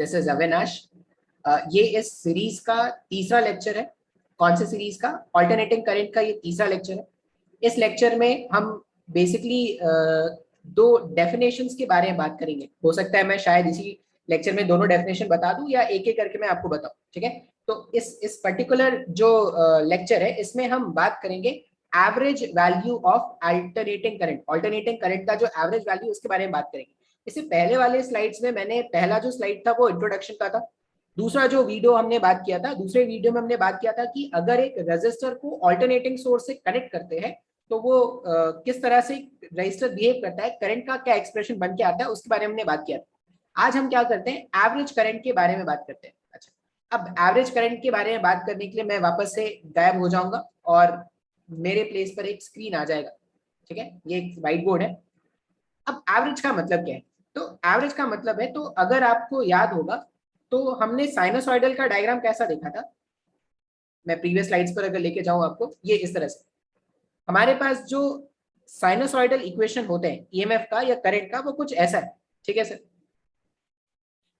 This is Avinash. ये इस series का तीसरा लेक्चर है। कौन से सीरीज का? ऑल्टरनेटिंग करंट का ये तीसरा लेक्चर है। इस लेक्चर में हम बेसिकली दो डेफिनेशंस के बारे में बात करेंगे। हो सकता है मैं शायद इसी लेक्चर में दोनों डेफिनेशन बता दूं या एक एक करके मैं आपको बताऊं, ठीक है। तो इस पर्टिकुलर जो लेक्चर है इसमें हम बात करेंगे average value of alternating current. Alternating current का जो एवरेज वैल्यू उसके बारे में बात करेंगे। इससे पहले वाले स्लाइड्स में मैंने पहला जो स्लाइड था वो इंट्रोडक्शन का था। दूसरा जो वीडियो हमने बात किया था, दूसरे वीडियो में हमने बात किया था कि अगर एक रेजिस्टर को ऑल्टरनेटिंग सोर्स से कनेक्ट करते हैं तो वो किस तरह से रजिस्टर बिहेव करता है, करंट का क्या एक्सप्रेशन बन के आता है, उसके बारे में हमने बात किया था। आज हम क्या करते हैं, एवरेज करंट के बारे में बात करते हैं। अच्छा, अब एवरेज करंट के बारे में बात करने के लिए मैं वापस से गायब हो जाऊंगा और मेरे प्लेस पर एक स्क्रीन आ जाएगा, ठीक है। ये एक व्हाइट बोर्ड है। अब एवरेज का मतलब क्या है? तो एवरेज का मतलब है, तो अगर आपको याद होगा तो हमने साइनसॉइडल का डायग्राम कैसा देखा था। मैं प्रीवियस स्लाइड्स पर अगर लेके जाऊं आपको, ये इस तरह से हमारे पास जो साइनसॉइडल इक्वेशन होते हैं ईएमएफ का या करंट का, वो कुछ ऐसा है, ठीक है सर।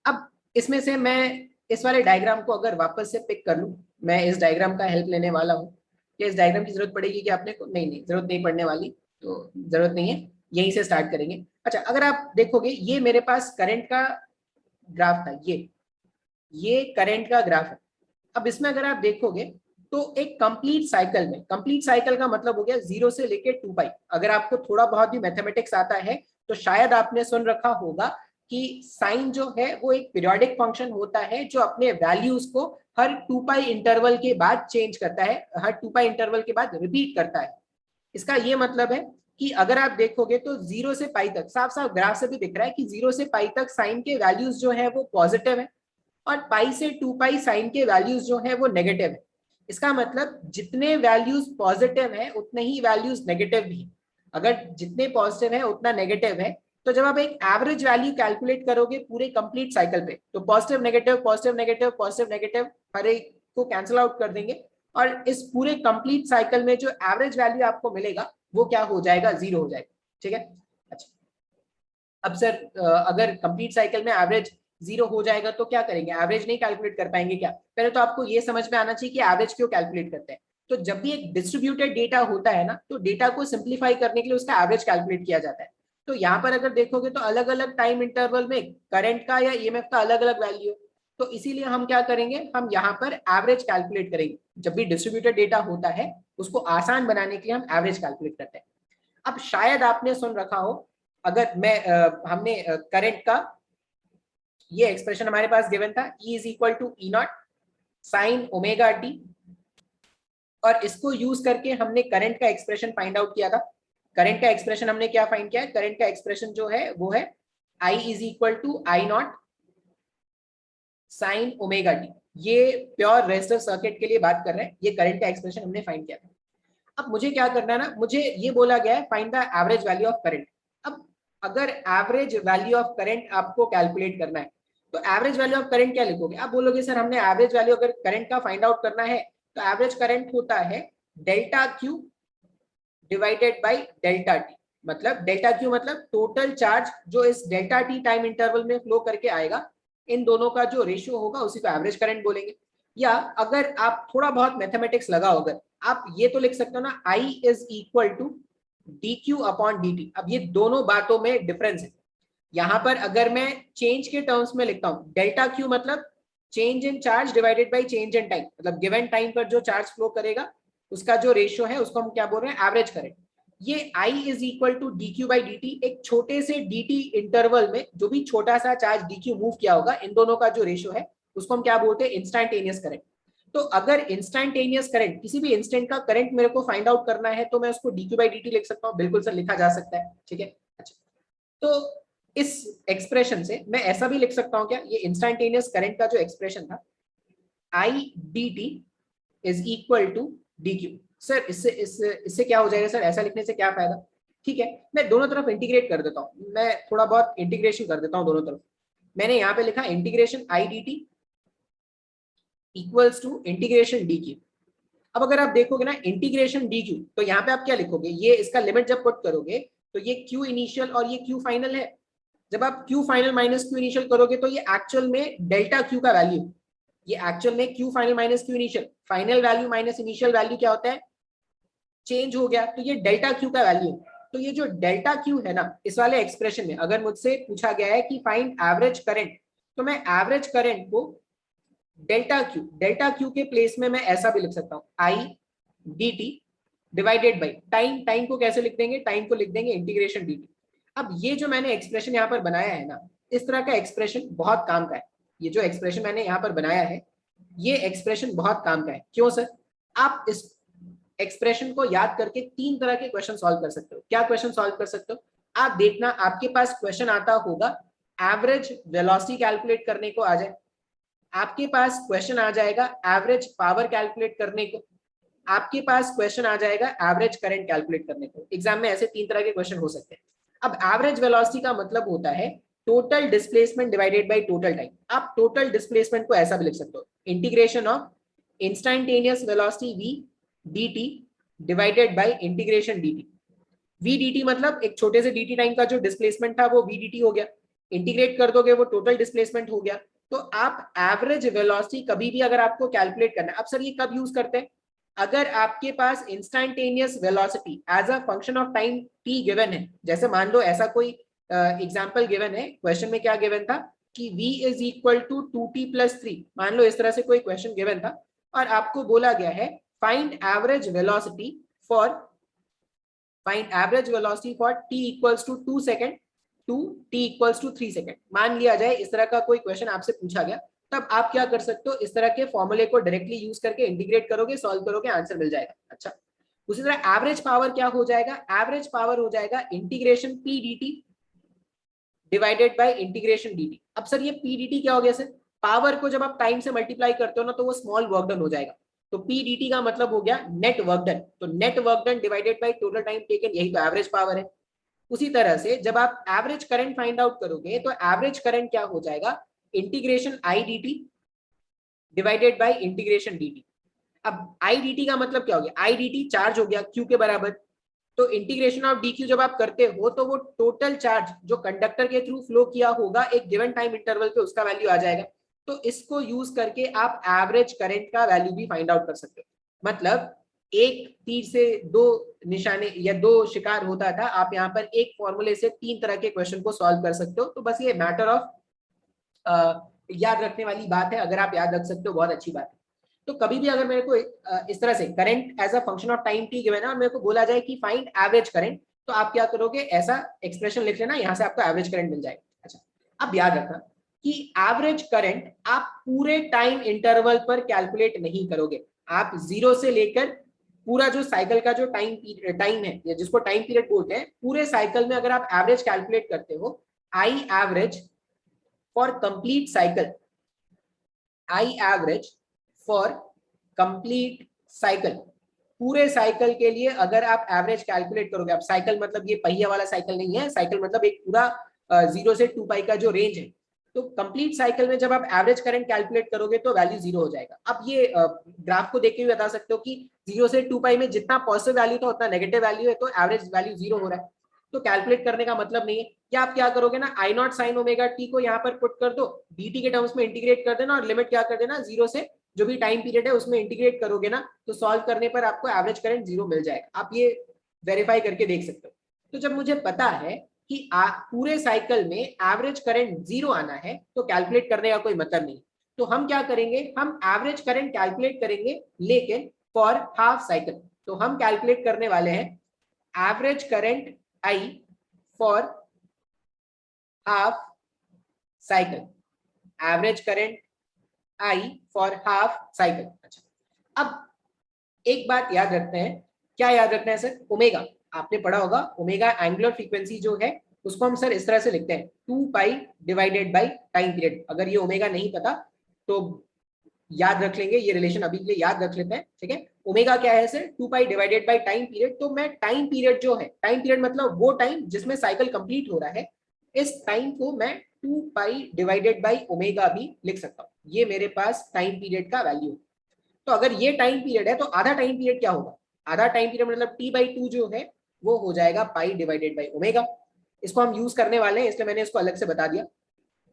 अब इसमें से मैं इस वाले डायग्राम को अगर वापस से पिक कर लूं, मैं इस डायग्राम का हेल्प लेने वाला हूं। क्या इस डायग्राम की जरूरत पड़ेगी कि आपने को? नहीं नहीं, जरूरत नहीं पड़ने वाली, तो जरूरत नहीं है, यहीं से स्टार्ट करेंगे। अच्छा, अगर आप देखोगे ये मेरे पास करंट का ग्राफ था, ये करंट का ग्राफ है। अब इसमें अगर आप देखोगे तो एक कंप्लीट साइकिल में, कंप्लीट साइकिल का मतलब हो गया 0 से लेके 2 पाई। अगर आपको थोड़ा बहुत भी मैथमेटिक्स आता है तो शायद आपने सुन रखा होगा कि साइन जो है वो एक पीरियोडिक फंक्शन होता है जो अपने वैल्यूज को हर 2 पाई इंटरवल के बाद चेंज करता है, हर 2 पाई इंटरवल के बाद रिपीट करता है। इसका ये मतलब है कि अगर आप देखोगे तो 0 से पाई तक, साफ साफ ग्राफ से भी दिख रहा है कि 0 से पाई तक साइन के वैल्यूज जो है वो पॉजिटिव है और पाई से 2 पाई साइन के वैल्यूज जो है वो नेगेटिव है। इसका मतलब जितने वैल्यूज पॉजिटिव है उतने ही वैल्यूज नेगेटिव भी है। अगर जितने पॉजिटिव है उतना नेगेटिव है, तो जब आप एक एवरेज वैल्यू कैलकुलेट करोगे पूरे कंप्लीट साइकिल पे, तो positive negative positive negative positive negative हर एक को कैंसिल आउट कर देंगे और इस पूरे कंप्लीट साइकिल में जो एवरेज वैल्यू आपको मिलेगा वो क्या हो जाएगा? 0 हो जाएगा, ठीक है। अच्छा, अब सर अगर कंप्लीट साइकिल में एवरेज 0 हो जाएगा तो क्या करेंगे? एवरेज नहीं कैलकुलेट कर पाएंगे क्या? पहले तो आपको ये समझ में आना चाहिए कि एवरेज क्यों कैलकुलेट करते हैं। तो जब भी एक डिस्ट्रीब्यूटेड डेटा होता है ना, तो डेटा को सिंप्लीफाई करने के लिए उसका एवरेज कैलकुलेट किया जाता है। तो यहाँ पर अगर देखोगे तो अलग अलग टाइम इंटरवल में करंट का या ईएमएफ का अलग अलग वैल्यू है, तो इसीलिए हम क्या करेंगे, हम यहाँ पर एवरेज कैलकुलेट करेंगे। जब भी डिस्ट्रीब्यूटेड डेटा होता है उसको आसान बनाने के लिए हम एवरेज कैलकुलेट करते हैं। अब शायद आपने सुन रखा हो, अगर मैं हमने करंट का ये एक्सप्रेशन हमारे पास गिवन था, E is equal to e naught sine omega t, और इसको यूज करके हमने करंट का एक्सप्रेशन फाइंड आउट किया था। करंट का एक्सप्रेशन हमने क्या फाइंड किया है? करंट का एक्सप्रेशन जो है वो है I is equal to I not sine omega t. ये प्योर रेजिस्टर सर्किट के लिए बात कर रहे हैं, ये करंट का एक्सप्रेशन हमने फाइंड किया था। अब मुझे क्या करना है ना, मुझे ये बोला गया है find the average value of current. अब अगर एवरेज वैल्यू ऑफ करंट आपको कैलकुलेट करना है तो एवरेज वैल्यू ऑफ करंट क्या लिखोगे? आप बोलोगे सर हमने एवरेज वैल्यू अगर करंट का फाइंड आउट करना है तो एवरेज करंट होता है delta Q divided by delta T. मतलब डेल्टा क्यू मतलब टोटल चार्ज जो इस डेल्टा टी टाइम इंटरवल में फ्लो करके आएगा, इन दोनों का जो रेशियो होगा उसी को एवरेज करंट बोलेंगे। या अगर आप थोड़ा बहुत मैथमेटिक्स लगाओ, अगर आप ये तो लिख सकते हो ना, I is equal to d q upon d t. अब ये दोनों बातों में डिफरेंस है। यहां पर अगर मैं चेंज के टर्म्स में लिखता हूं, डेल्टा क्यू मतलब change in charge divided by change in time, मतलब गिवन टाइम पर जो चार्ज फ्लो करेगा उसका जो रेशियो है उसको हम क्या बोल रहे हैं? Average current. ये I is equal to d q by d t, एक छोटे से डी टी इंटरवल में जो भी छोटा सा चार्ज डी क्यू मूव किया होगा, इन दोनों का जो रेशियो है उसको हम क्या बोलते हैं? Instantaneous current. तो अगर इंस्टेंटेनियस करंट, किसी भी इंस्टेंट का करंट मेरे को फाइंड आउट करना है तो मैं उसको D q by d T लिख सकता हूँ। बिल्कुल सर, लिखा जा सकता है, ठीक है। अच्छा, तो इस एक्सप्रेशन से मैं ऐसा भी लिख सकता हूँ क्या? ये इंस्टेंटेनियस करंट का जो एक्सप्रेशन था, I d t is equal to d q. Sir इससे क्या हो जाएगा सर? ऐसा लिखने से क्या फायदा? ठीक है, मैं दोनों तरफ इंटीग्रेट कर देता हूँ, मैं थोड़ा बहुत इंटीग्रेशन कर देता हूँ दोनों तरफ। मैंने यहाँ पे लिखा integration I d t equals to integration d q. अब अगर आप देखोगे ना इंटीग्रेशन डी क्यू, तो यहाँ पे आप क्या लिखोगे? ये इसका लिमिट जब पुट करोगे तो ये क्यू इनिशियल और ये क्यू फाइनल है। जब आप Q final minus Q initial करोगे तो ये एक्चुअल में डेल्टा क्यू का वैल्यू, ये एक्चुअल में Q final minus Q initial, final value minus initial value क्या होता है, चेंज हो गया, तो ये डेल्टा क्यू का वैल्यू। तो ये जो डेल्टा क्यू है ना, इस वाले एक्सप्रेशन में अगर मुझसे पूछा गया है कि फाइंड एवरेज करंट, तो मैं एवरेज करंट को डेल्टा क्यू के प्लेस में मैं ऐसा भी लिख सकता हूं, आई d T divided by time. Time को कैसे लिख देंगे, टाइम को लिख देंगे इंटीग्रेशन डी टी। अब ये जो मैंने एक्सप्रेशन यहाँ पर बनाया है ना, इस तरह का एक्सप्रेशन बहुत काम का है। ये जो एक्सप्रेशन मैंने यहाँ पर बनाया है, ये एक्सप्रेशन बहुत काम का है। क्यों सर? आप इस एक्सप्रेशन को याद करके 3 तरह के क्वेश्चन सॉल्व कर सकते हो। क्या क्वेश्चन सॉल्व कर सकते हो? आप देखना, आपके पास क्वेश्चन आता होगा एवरेज वेलोसिटी कैलकुलेट करने को आ जाए, आपके पास क्वेश्चन आ जाएगा एवरेज पावर कैलकुलेट करने को, आपके पास क्वेश्चन आ जाएगा एवरेज करंट कैलकुलेट करने को। एग्जाम में ऐसे 3 तरह के क्वेश्चन हो सकते हैं। अब एवरेज वेलोसिटी का मतलब होता है total displacement divided by total time. आप टोटल डिस्प्लेसमेंट को ऐसा भी लिख सकते हो, integration of instantaneous velocity v dt divided by integration dt। v dt मतलब एक छोटे से dt टाइम का जो डिस्प्लेसमेंट था वो v dt हो गया, इंटीग्रेट कर दोगे वो टोटल डिस्प्लेसमेंट हो गया। तो आप एवरेज वेलोसिटी कभी भी अगर आपको कैलकुलेट करना है, अब सर ये कब यूज करते हैं? अगर आपके पास instantaneous velocity as a function of time t given है, जैसे मान लो ऐसा कोई एग्जांपल गिवन है, क्वेश्चन में क्या गिवन था कि v is equal to 2t plus 3, मान लो इस तरह से कोई क्वेश्चन गिवन था और आपको बोला गया है find average velocity for t equals to 2 second to t equals to 3 second. मान लिया जाए इस तरह का कोई क्वेश्चन आपसे पूछा गया, तब आप क्या कर सकते हो, इस तरह के फॉर्मूले को डायरेक्टली यूज करके इंटीग्रेट करोगे, सॉल्व करोगे, आंसर मिल जाएगा। अच्छा, उसी तरह एवरेज पावर क्या हो जाएगा, एवरेज पावर हो जाएगा integration p dt divided by integration dt। अब सर ये p dt क्या हो गया सर? पावर को जब आप टाइम से मल्टीप्लाई करते हो ना तो वो स्मॉल वर्क डन हो जाएगा, तो p dt का मतलब हो गया नेट वर्क डन। तो net work done divided by total time taken, यही तो एवरेज पावर है। उसी तरह से जब आप एवरेज करंट फाइंड आउट करोगे तो एवरेज करंट क्या हो जाएगा, integration I d T divided by integration D t. अब आई डी टी का मतलब क्या हो गया, आई डी टी चार्ज हो गया क्यू के बराबर, तो इंटीग्रेशन ऑफ डी क्यू जब आप करते हो तो वो टोटल चार्ज जो कंडक्टर के थ्रू फ्लो किया होगा एक गिवन टाइम इंटरवल पे, उसका वैल्यू आ जाएगा। तो इसको यूज करके आप एवरेज करंट का वैल्यू भी फाइंड आउट कर सकते हो। मतलब एक तीर से 2 निशाने या 2 शिकार होता था, आप यहाँ पर एक फॉर्मूले से 3 तरह के क्वेश्चन को सॉल्व कर सकते हो। तो बस ये मैटर ऑफ याद रखने वाली बात है, अगर आप याद रख सकते हो बहुत अच्छी बात है। तो कभी भी अगर मेरे को इस तरह से current as a function of time t given है और मेरे को बोला जाए कि फाइंड एवरेज करंट, तो आप क्या करोगे, ऐसा एक्सप्रेशन लिख लेना, यहां से आपको एवरेज करंट मिल जाएगा। अच्छा, अब याद रखना कि एवरेज करंट आप पूरे टाइम इंटरवल पर कैलकुलेट नहीं करोगे, आप 0 से लेकर पूरा जो साइकिल का जो टाइम है या जिसको टाइम पीरियड बोलते हैं, पूरे साइकिल में अगर आप एवरेज कैलकुलेट करते हो, I average for complete cycle, I average for complete cycle, पूरे साइकिल के लिए अगर आप एवरेज कैलकुलेट करोगे, अब साइकिल मतलब ये पहिया वाला साइकिल नहीं है, साइकिल मतलब एक पूरा 0 से 2 पाई का जो रेंज है, तो कंप्लीट साइकिल में जब आप एवरेज करंट कैलकुलेट करोगे तो वैल्यू 0 हो जाएगा। अब ये ग्राफ को देख के भी बता सकते हो कि 0 से 2 पाई में जितना पॉजिटिव वैल्यू था उतना नेगेटिव वैल्यू है, तो एवरेज वैल्यू 0 हो रहा है। तो कैलकुलेट करने का मतलब नहीं है कि आप क्या करोगे ना, आई नॉट साइन ओमेगा टी को यहाँ पर पुट कर दो, डी टी के टर्म्स में इंटीग्रेट कर देना और लिमिट क्या कर देना, 0 से जो भी टाइम पीरियड है उसमें इंटीग्रेट करोगे ना, तो सॉल्व करने पर आपको एवरेज करंट 0 मिल जाएगा। आप ये वेरीफाई करके देख सकते हो। तो जब मुझे पता है कि पूरे साइकिल में एवरेज करंट 0 आना है, तो कैलकुलेट करने का कोई मतलब नहीं। तो हम क्या करेंगे, हम एवरेज करंट कैलकुलेट करेंगे लेकिन फॉर हाफ साइकिल। तो हम कैलकुलेट करने वाले हैं average current I for half cycle, average current I for half cycle. अच्छा, अब एक बात याद रखते हैं, क्या याद रखना है सर, ओमेगा आपने पढ़ा होगा, ओमेगा एंगुलर फ्रीक्वेंसी जो है उसको हम सर इस तरह से लिखते हैं 2 पाई डिवाइडेड बाय टाइम पीरियड। अगर ये ओमेगा नहीं पता तो याद रख लेंगे, ये रिलेशन अभी के लिए याद रख लेते हैं, ठीक है। ओमेगा क्या है sir, 2 pi divided by time period. तो मैं टाइम पीरियड जो है, टाइम पीरियड मतलब वो टाइम जिसमें साइकिल कंप्लीट हो रहा है, इस टाइम को मैं 2 पाई डिवाइडेड बाय ओमेगा भी लिख सकता हूँ। ये मेरे पास टाइम पीरियड का वैल्यू है। तो अगर ये टाइम पीरियड है तो आधा टाइम पीरियड क्या होगा, आधा टाइम पीरियड मतलब t/2 जो है वो हो जाएगा पाई डिवाइडेड बाय ओमेगा। इसको हम यूज करने वाले हैं, इसलिए मैंने इसको अलग से बता दिया।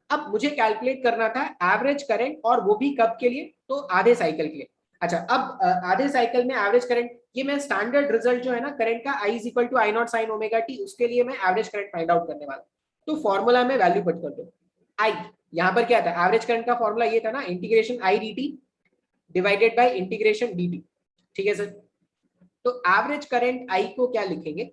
अब मुझे कैलकुलेट करना था एवरेज करंट, और वो भी कब के लिए, तो आधे साइकिल के लिए। अच्छा, अब आधे साइकिल में एवरेज करंट, ये मैं स्टैंडर्ड रिजल्ट जो है ना करंट का, I equal to I not sine omega t, उसके लिए मैं एवरेज करंट फाइंड आउट करने वाला। तो फॉर्मूला में वैल्यू पुट कर दो आई। यहाँ पर क्या था, एवरेज करंट का फॉर्मूला ये था ना, integration I d T divided by integration D T. ठीक है सर। तो एवरेज करंट आई को क्या लिखेंगे,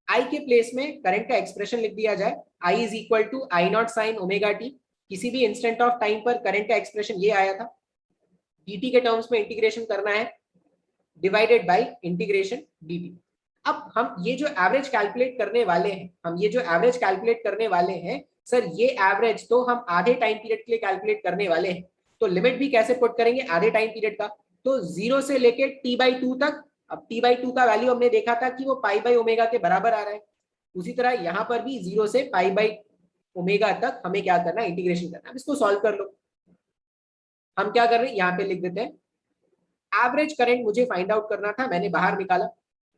आई के प्लेस में करंट का एक्सप्रेशन लिख दिया जाए, i is equal to I not sine omega t. किसी भी इंस्टेंट ऑफ टाइम पर करंट का एक्सप्रेशन ये आया था, dt के टर्म्स में इंटीग्रेशन करना है, डिवाइडेड बाय इंटीग्रेशन dt। अब हम ये जो एवरेज कैलकुलेट करने वाले हैं, सर ये एवरेज तो हम आधे टाइम पीरियड के लिए कैलकुलेट करने वाले हैं, तो लिमिट भी कैसे पुट करेंगे आधे टाइम पीरियड का, तो 0 से लेके t/2 तक। अब t/2 का वैल्यू हमने देखा था कि वो पाई बाई ओमेगा के बराबर आ रहा है, उसी तरह यहाँ पर भी 0 से पाई बाई ओमेगा तक हमें क्या करना है, इंटीग्रेशन करना है। अब इसको सॉल्व कर लो। हम क्या कर रहे हैं, यहाँ पे लिख देते हैं एवरेज करंट मुझे फाइंड आउट करना था, मैंने बाहर निकाला।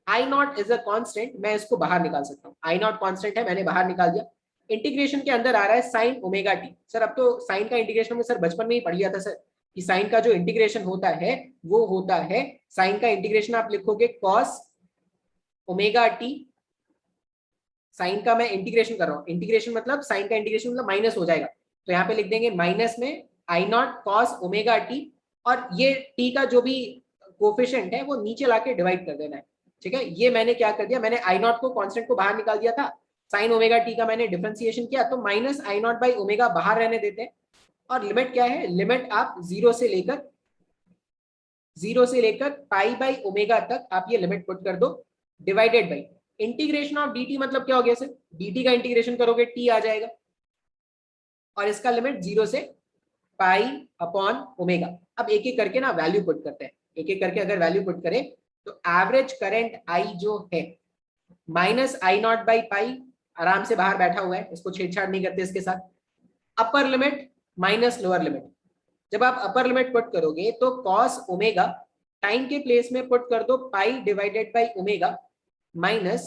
आई नॉट इज अ कांस्टेंट, मैं इसको बाहर निकाल सकता हूँ, आई नॉट कांस्टेंट है, मैंने बाहर निकाल दिया। इंटीग्रेशन के अंदर आ रहा है साइन ओमेगा टी। सर अब तो साइन का इंटीग्रेशन में सर बचपन में ही पढ़ लिया था सर, कि साइन का जो इंटीग्रेशन होता है वो होता है, साइन का इंटीग्रेशन आप लिखोगे कॉस ओमेगा टी। साइन का मैं इंटीग्रेशन कर रहा हूँ, इंटीग्रेशन मतलब साइन का इंटीग्रेशन मतलब माइनस हो जाएगा, तो यहाँ पे लिख देंगे माइनस में आई नॉट कॉस ओमेगा टी, और ये टी का जो भी कोफिशिएंट है वो नीचे लाके डिवाइड कर देना है। ठीक है, ये मैंने क्या कर दिया, मैंने आई नॉट को कांस्टेंट को बाहर निकाल दिया था, साइन ओमेगा टी का मैंने डिफरेंशिएशन किया, तो minus I not by omega बाहर रहने देते हैं। और लिमिट क्या है, लिमिट आप जीरो से लेकर पाई बाई ओमेगा तक आप ये लिमिट पुट कर दो, divided by integration of dt। मतलब क्या हो गया सर, dt का इंटीग्रेशन करोगे t आ जाएगा, और इसका लिमिट 0 से पाई अपॉन ओमेगा। अब एक एक करके ना वैल्यू पुट करते हैं, एक एक करके अगर वैल्यू पुट करें तो एवरेज करंट आई जो है minus I not by pi, आराम से बाहर बैठा हुआ है, इसको छेड़छाड़ नहीं करते इसके साथ। Upper limit minus lower limit, जब आप अपर लिमिट पुट करोगे तो कॉस ओमेगा, टाइम के प्लेस में पुट कर दो पाई divided by omega, minus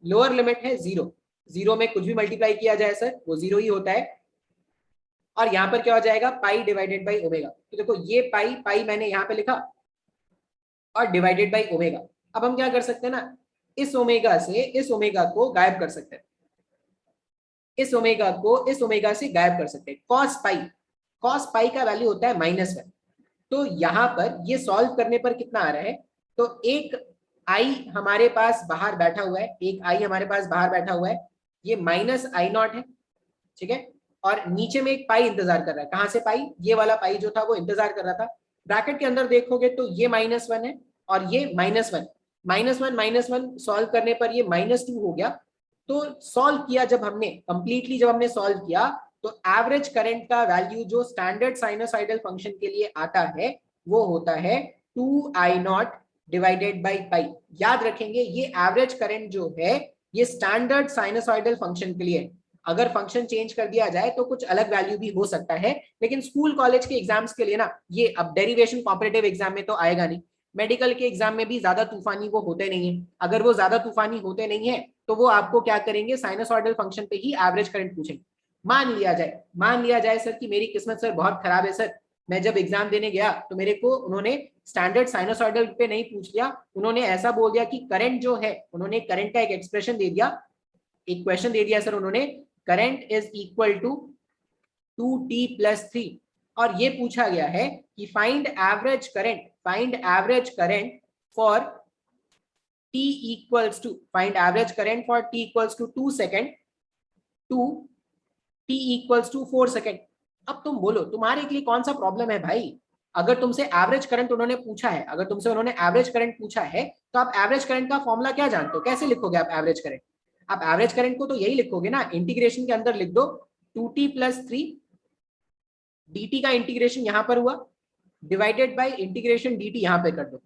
lower limit है 0, 0 में कुछ भी मल्टीप्लाई किया जाए सर वो 0 ही होता है, और यहाँ पर क्या हो जाएगा पाई डिवाइडेड बाई ओमेगा। तो देखो ये पाई पाई मैंने यहाँ पे लिखा, और डिवाइडेड बाई ओमेगा। अब हम क्या कर सकते हैं ना, इस ओमेगा से इस ओमेगा को गायब कर सकते हैं, इस ओमेगा को इस ओमेगा से गायब कर सकते हैं। कॉस पाई का वैल्यू होता है -1। तो यहाँ पर ये सॉल्व करने पर कितना आ रहा है, तो एक आई हमारे पास बाहर बैठा हुआ है, एक आई हमारे पास बाहर बैठा हुआ है, ये माइनस आई नॉट है। ठीक है, और नीचे में एक पाई इंतजार कर रहा है, कहां से पाई, ये वाला पाई जो था वो इंतजार कर रहा था। ब्रैकेट के अंदर देखोगे तो ये -1 है और ये -1, -1 सॉल्व करने पर ये -2 हो गया। तो सॉल्व किया जब हमने कंप्लीटली, जब हमने सॉल्व किया तो एवरेज करंट का वैल्यू जो स्टैंडर्ड साइनोसॉइडल फंक्शन के लिए आता है वो होता है 2I0 डिवाइडेड बाई पाई। याद रखेंगे ये एवरेज करंट जो है ये स्टैंडर्ड साइनोसॉइडल फंक्शन के लिए, अगर फंक्शन चेंज कर दिया जाए तो कुछ अलग वैल्यू भी हो सकता है, लेकिन स्कूल कॉलेज के एग्जाम्स के लिए ना ये अब डेरिवेशन कॉम्पिटिटिव एग्जाम में तो आएगा नहीं, मेडिकल के एग्जाम में भी ज्यादा तूफानी वो होते नहीं है। अगर वो ज्यादा तूफानी होते नहीं है तो वो आपको क्या करेंगे, साइनोसॉइडल फंक्शन पे ही एवरेज करंट पूछेंगे। मान लिया जाए सर कि मेरी किस्मत सर बहुत खराब है सर, मैं जब एग्जाम देने गया तो मेरे को उन्होंने स्टैंडर्ड साइनोसॉइडल पे नहीं पूछ लिया, उन्होंने ऐसा बोल दिया कि करंट जो है, उन्होंने करंट का एक एक्सप्रेशन दे दिया, एक क्वेश्चन दे दिया सर उन्होंने, current is equal to 2t+3, और ये पूछा गया है कि find average current for t equals to, find average current for t equals to 2 second to t equals to 4 second. अब तुम बोलो तुम्हारे के लिए कौन सा प्रॉब्लम है भाई, अगर तुमसे एवरेज करंट उन्होंने पूछा है, अगर तुमसे उन्होंने एवरेज करंट पूछा है तो आप एवरेज करंट का फॉर्मूला क्या जानते हो, कैसे लिखोगे आप एवरेज करंट, आप एवरेज करंट को तो यही लिखोगे ना, इंटीग्रेशन के अंदर लिख दो 2t+3, dt का इंटीग्रेशन यहां पर हुआ, डिवाइडेड बाय इंटीग्रेशन dt यहां पे कर दो,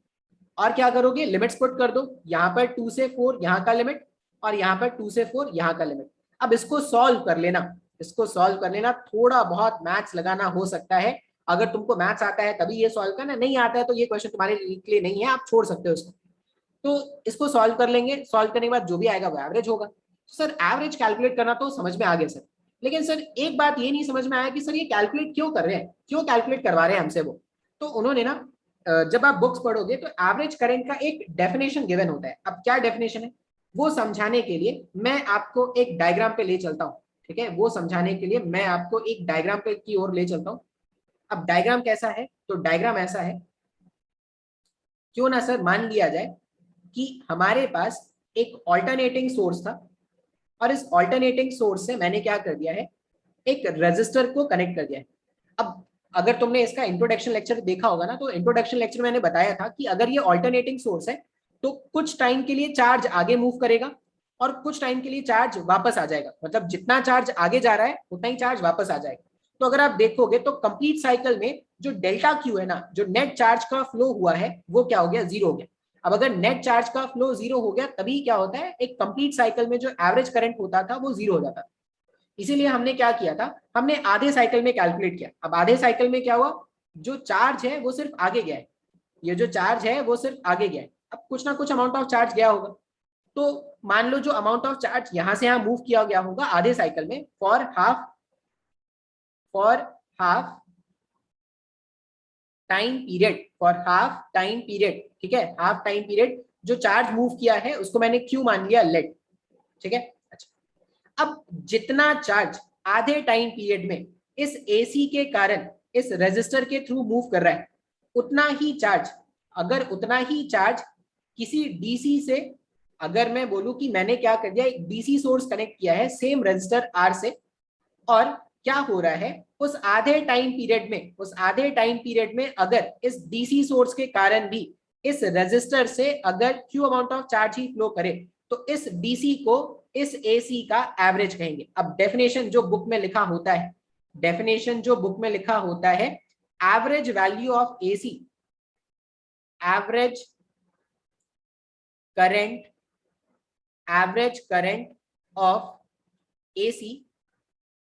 और क्या करोगे लिमिट्स पुट कर दो, यहाँ पर 2 से 4 यहाँ का लिमिट, और यहाँ पर 2 से 4 यहाँ का लिमिट। अब इसको सॉल्व कर लेना, थोड़ा बहुत मैथ्स लगाना हो सकता है, अगर तुमको मैथ्स आता है तभी ये सॉल्व करना, नहीं आता है तो ये क्वेश्चन तुम्हारे लिए नहीं है, आप छोड़ सकते हो इसको। तो इसको सॉल्व कर लेंगे, सॉल्व करने के बाद जो भी आएगा वो एवरेज होगा। सर एवरेज कैलकुलेट करना तो समझ में आ गया सर, लेकिन सर एक बात ये नहीं समझ में आया कि सर ये कैलकुलेट क्यों कर रहे हैं, क्यों कैलकुलेट करवा रहे हैं हमसे वो। तो उन्होंने ना जब आप बुक्स पढ़ोगे तो एवरेज करंट का एक डेफिनेशन गिवन होता है। अब क्या डेफिनेशन है वो समझाने के लिए मैं आपको एक डायग्राम पे ले चलता हूँ, ठीक है, वो समझाने के लिए मैं आपको एक डायग्राम पे की ओर ले चलता हूँ। अब डायग्राम कैसा है, तो डायग्राम ऐसा है, क्यों ना सर मान लिया जाए कि हमारे पास एक ऑल्टरनेटिंग सोर्स था और इस ऑल्टरनेटिंग सोर्स से मैंने क्या कर दिया है, एक रेजिस्टर को कनेक्ट कर दिया है। अब अगर तुमने इसका इंट्रोडक्शन लेक्चर देखा होगा ना, तो इंट्रोडक्शन लेक्चर में मैंने बताया था कि अगर ये ऑल्टरनेटिंग सोर्स है तो कुछ टाइम के लिए चार्ज आगे मूव करेगा और कुछ टाइम के लिए चार्ज वापस आ जाएगा, मतलब जितना चार्ज आगे जा रहा है उतना ही चार्ज वापस आ जाएगा। तो अगर आप देखोगे तो कंप्लीट साइकिल में जो डेल्टा क्यू है ना, जो नेट चार्ज का फ्लो हुआ है वो क्या हो गया, जीरो हो गया। अब अगर नेट चार्ज का फ्लो जीरो हो गया तभी क्या होता है, एक कंप्लीट साइकिल में जो एवरेज करंट होता था वो जीरो हो जाता था। इसीलिए हमने क्या किया था, हमने आधे साइकिल में कैलकुलेट किया। अब आधे साइकिल में क्या हुआ, जो चार्ज है वो सिर्फ आगे गया है, ये जो चार्ज है वो सिर्फ आगे गया है। अब कुछ ना कुछ अमाउंट ऑफ चार्ज गया होगा, तो मान लो जो अमाउंट ऑफ चार्ज यहां से यहां मूव किया गया होगा आधे साइकिल में for half time period, for half time period, ठीक है, हाफ टाइम पीरियड जो चार्ज मूव किया है उसको मैंने क्यू मान लिया लेट, ठीक है। अच्छा, अब जितना चार्ज आधे टाइम पीरियड में इस एसी के कारण इस रेजिस्टर के थ्रू मूव कर रहा है, उतना ही चार्ज, अगर उतना ही चार्ज किसी डीसी से, अगर मैं बोलूं कि मैंने क्या कर दिया, एक डीसी सोर्स कनेक्ट किया है सेम रेजिस्टर आर से, और क्या हो रहा है उस आधे टाइम पीरियड में, उस आधे टाइम पीरियड में अगर इस डीसी सोर्स के कारण भी इस रेजिस्टर से अगर Q amount of charge he flow करे तो इस डीसी को इस एसी का एवरेज कहेंगे। अब डेफिनेशन जो बुक में लिखा होता है, डेफिनेशन जो बुक में लिखा होता है, average value of AC, average current, average current of AC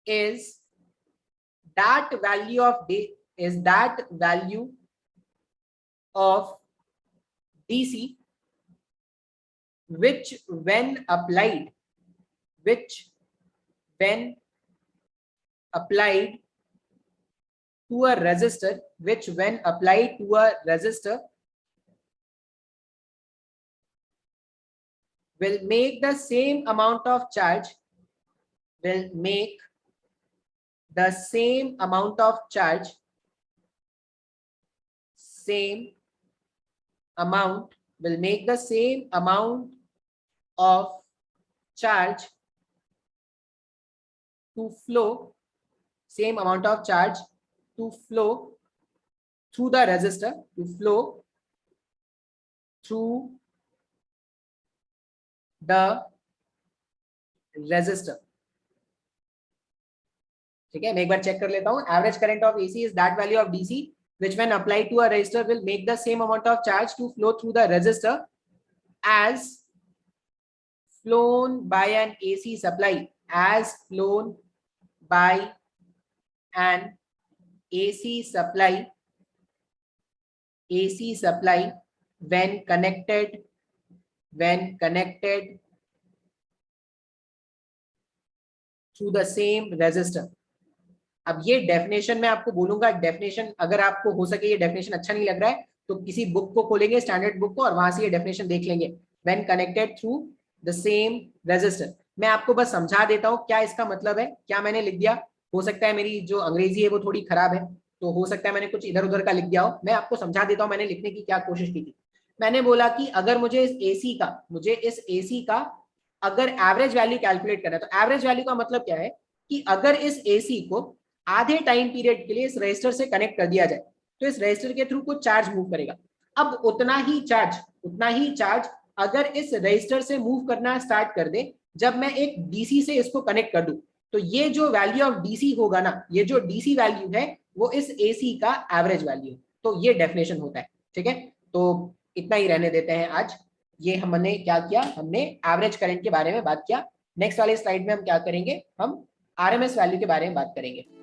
is that value of DC which when applied to a resistor, which when applied to a resistor will make the same amount of charge, will make the same amount of charge, same amount, will make the same amount of charge to flow, same amount of charge to flow through the resistor, to flow through the resistor, ठीक है। मैं एक बार check कर लेता हूं, average current of AC is that value of DC which when applied to a resistor will make the same amount of charge to flow through the resistor as flown by an AC supply, as flown by an AC supply when connected through the same resistor। अब ये definition मैं आपको बोलूंगा, definition अगर आपको हो सके ये डेफिनेशन अच्छा नहीं लग रहा है तो किसी बुक को खोलेंगे, स्टैंडर्ड बुक को, और वहां से ये डेफिनेशन देख लेंगे, when connected through the same resistor. मैं आपको बस समझा देता हूं क्या इसका मतलब है, क्या मैंने लिख दिया। हो सकता है मेरी जो अंग्रेजी है वो थोड़ी खराब है, तो हो सकता है मैंने कुछ इधर उधर का लिख दिया हो। मैं आपको समझा देता हूं मैंने लिखने की क्या कोशिश की थी। मैंने बोला कि अगर मुझे इस एसी का अगर एवरेज वैल्यू कैलकुलेट करना है, तो एवरेज वैल्यू का मतलब क्या है कि अगर इस एसी को आधे टाइम पीरियड के लिए इस रजिस्टर से कनेक्ट कर दिया जाए तो इस रजिस्टर के थ्रू कुछ चार्ज मूव करेगा। अब उतना ही चार्ज अगर इस रजिस्टर से मूव करना स्टार्ट कर दे जब मैं एक डीसी से इसको कनेक्ट कर दूं, तो ये जो वैल्यू ऑफ डीसी होगा ना, ये जो डीसी वैल्यू है वो इस एसी का एवरेज वैल्यू है। तो ये डेफिनेशन होता है, ठीक है। तो इतना ही रहने देते हैं आज। ये हमने क्या किया, हमने एवरेज करंट के बारे में बात किया। नेक्स्ट वाले स्लाइड में हम क्या करेंगे, हम आरएमएस वैल्यू के बारे में बात करेंगे।